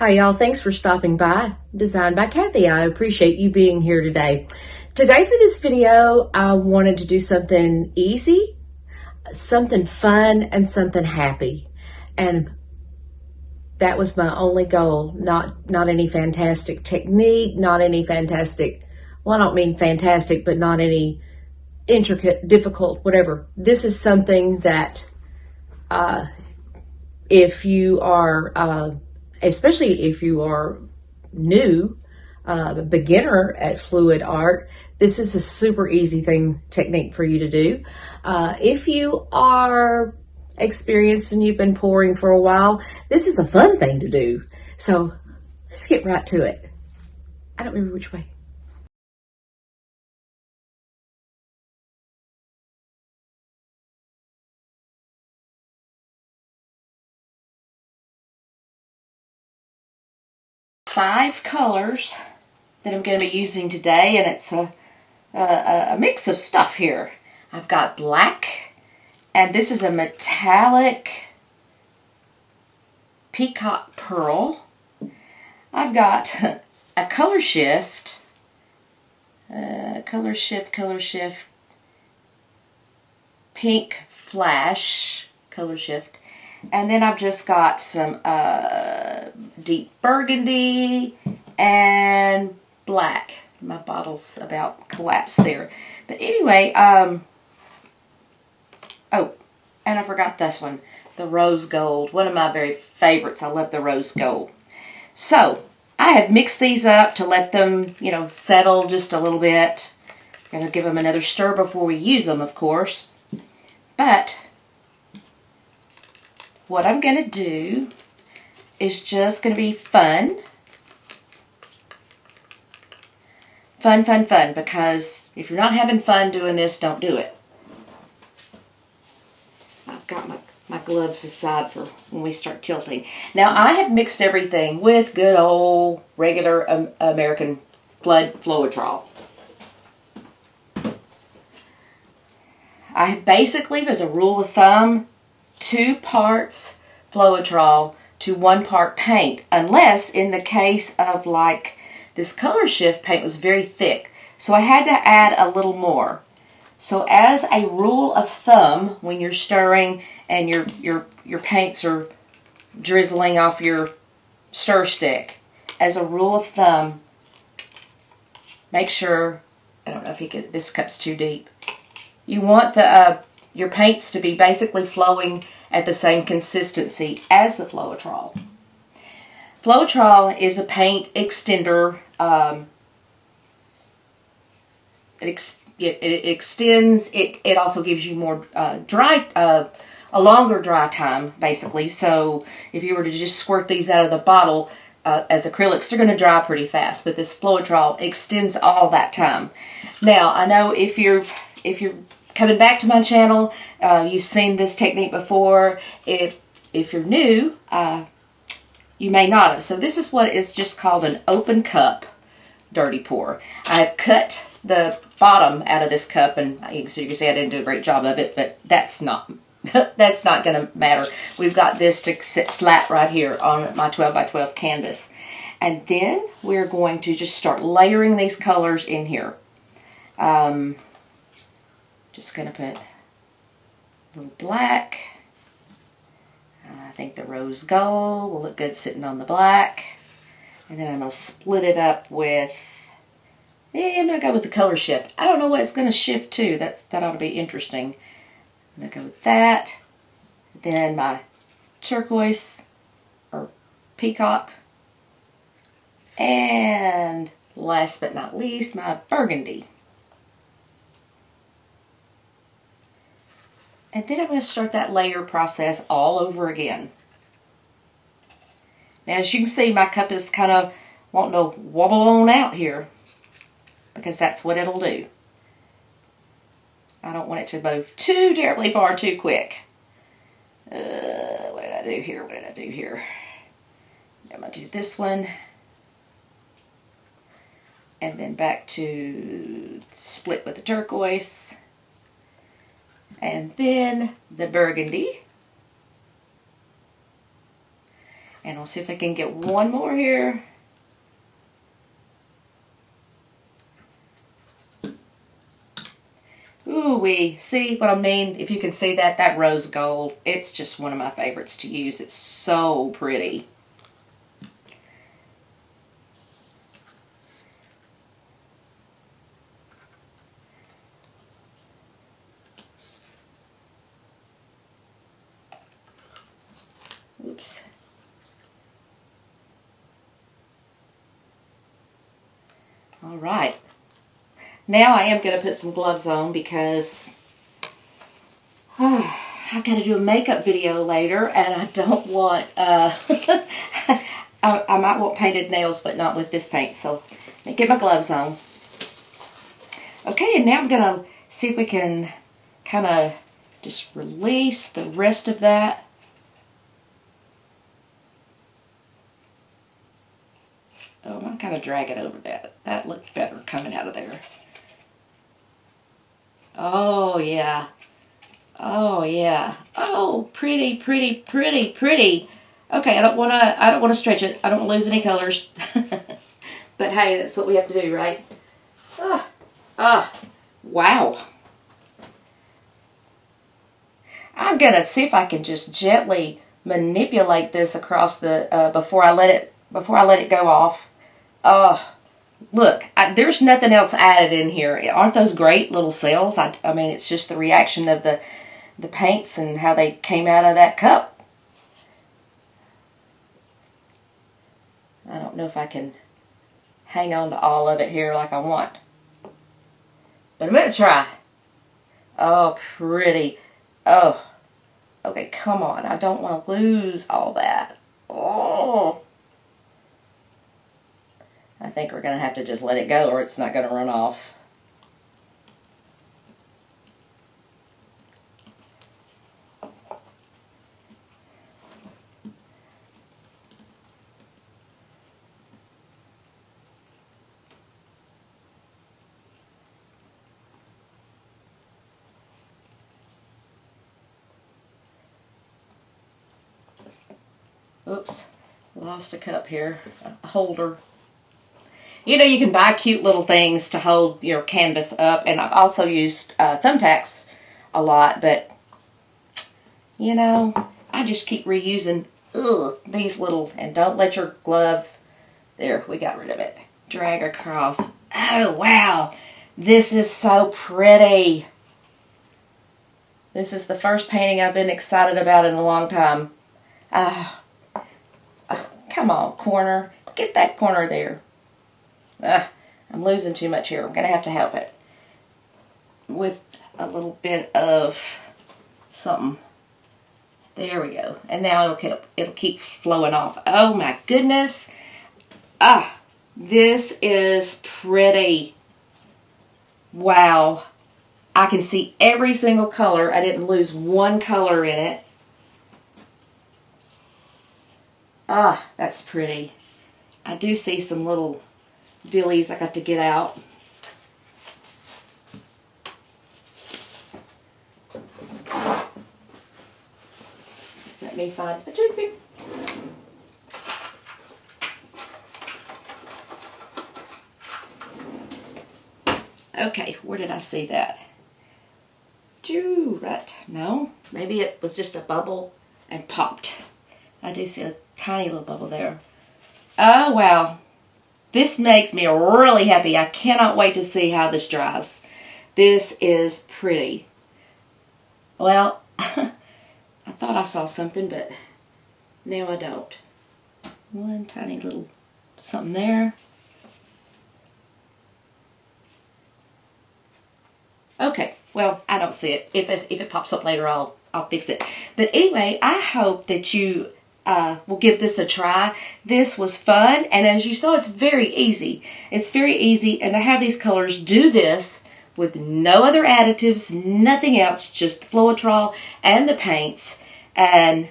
Hi y'all, thanks for stopping by. Designed by Kathy. I appreciate you being here today. Today for this video, I wanted to do something easy, something fun, and something happy. And that was my only goal. Not any fantastic technique, not any fantastic, well, I don't mean fantastic, but not any intricate, difficult, whatever. This is something that if you are especially if you are new, beginner at fluid art, this is a super easy technique for you to do. If you are experienced and you've been pouring for a while, this is a fun thing to do. So let's get right to it. I don't remember which way. Five colors that I'm going to be using today, and it's a mix of stuff here. I've got black, and this is a metallic Peacock pearl. I've got a color shift, pink flash color shift. And then I've just got some deep burgundy and black. My bottle's about collapsed there. But anyway, oh, and I forgot this one, the rose gold. One of my very favorites. I love the rose gold. So, I have mixed these up to let them, settle just a little bit. Gonna give them another stir before we use them, of course. But what I'm going to do is just going to be fun. Fun, because if you're not having fun doing this, don't do it. I've got my gloves aside for when we start tilting. Now, I have mixed everything with good old regular American Floetrol. I have basically, as a rule of thumb, 2 parts Floetrol to 1 part paint, unless in the case of like this color shift paint was very thick, so I had to add a little more. So as a rule of thumb, when you're stirring and your paints are drizzling off your stir stick, as a rule of thumb, make sure, I don't know if this cup's too deep. You want your paints to be basically flowing at the same consistency as the Floetrol. Floetrol is a paint extender. It extends. It also gives you more a longer dry time, basically. So if you were to just squirt these out of the bottle as acrylics, they're going to dry pretty fast. But this Floetrol extends all that time. Now, I know if you're coming back to my channel, you've seen this technique before. If you're new, you may not have. So this is what is just called an open cup dirty pour. I've cut the bottom out of this cup, and so you can see I didn't do a great job of it, but that's not that's not going to matter. We've got this to sit flat right here on my 12 by 12 canvas. And then we're going to just start layering these colors in here. Just going to put a little black. I think the rose gold will look good sitting on the black. And then I'm going to split it up with, I'm going to go with the color shift. I don't know what it's going to shift to. That ought to be interesting. I'm going to go with that. Then my turquoise or peacock. And last but not least, my burgundy. And then I'm going to start that layer process all over again. Now, as you can see, my cup is kind of wanting to wobble on out here, because that's what it'll do. I don't want it to move too terribly far too quick. What did I do here? I'm going to do this one. And then back to split with the turquoise. And then the burgundy. And I'll see if I can get one more here. Ooh-wee. See what I mean? If you can see that, that rose gold, it's just one of my favorites to use. It's so pretty. Oops. All right. Now I am going to put some gloves on because I've got to do a makeup video later, and I don't want, I might want painted nails, but not with this paint. So let me get my gloves on. Okay, and now I'm going to see if we can kind of just release the rest of that. Oh, I'm going to kind of drag it over that. That looked better coming out of there. Oh, yeah. Oh, yeah. Oh, pretty, pretty, pretty, pretty. Okay, I don't want to stretch it. I don't want to lose any colors. But hey, that's what we have to do, right? Wow. I'm going to see if I can just gently manipulate this across the before I let it go off. Look, there's nothing else added in here. Aren't those great little cells? I mean, it's just the reaction of the paints and how they came out of that cup. I don't know if I can hang on to all of it here like I want. But I'm going to try. Oh, pretty. Oh, okay, come on. I don't want to lose all that. Oh. I think we're going to have to just let it go or it's not going to run off. Oops, lost a cup here, a holder. You know, you can buy cute little things to hold your canvas up, and I've also used thumbtacks a lot, but, you know, I just keep reusing these little, and don't let your glove, there, we got rid of it, drag across. Oh, wow, this is so pretty. This is the first painting I've been excited about in a long time. Come on, corner, get that corner there. I'm losing too much here. I'm going to have to help it with a little bit of something. There we go. And now it'll keep flowing off. Oh my goodness. This is pretty. Wow. I can see every single color. I didn't lose one color in it. That's pretty. I do see some little dillies I got to get out. Let me find a toothpick. Okay, where did I see that? Right. No, maybe it was just a bubble and popped. I do see a tiny little bubble there. Oh, wow. This makes me really happy. I cannot wait to see how this dries. This is pretty. Well, I thought I saw something, but now I don't. One tiny little something there. Okay, well, I don't see it. If it pops up later, I'll fix it. But anyway, I hope that you will give this a try. This was fun, and as you saw, it's very easy. It's very easy, and to have these colors, do this with no other additives, nothing else, just the Floetrol and the paints, and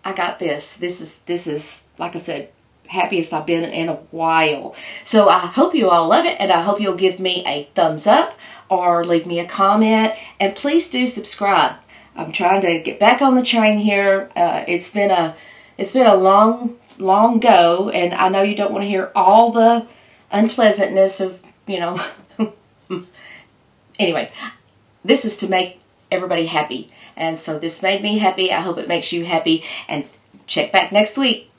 I got this. This is like I said, happiest I've been in a while. So I hope you all love it, and I hope you'll give me a thumbs up or leave me a comment, and please do subscribe. I'm trying to get back on the train here. It's been a long go, and I know you don't want to hear all the unpleasantness of, you know. Anyway, this is to make everybody happy, and so this made me happy. I hope it makes you happy, and check back next week.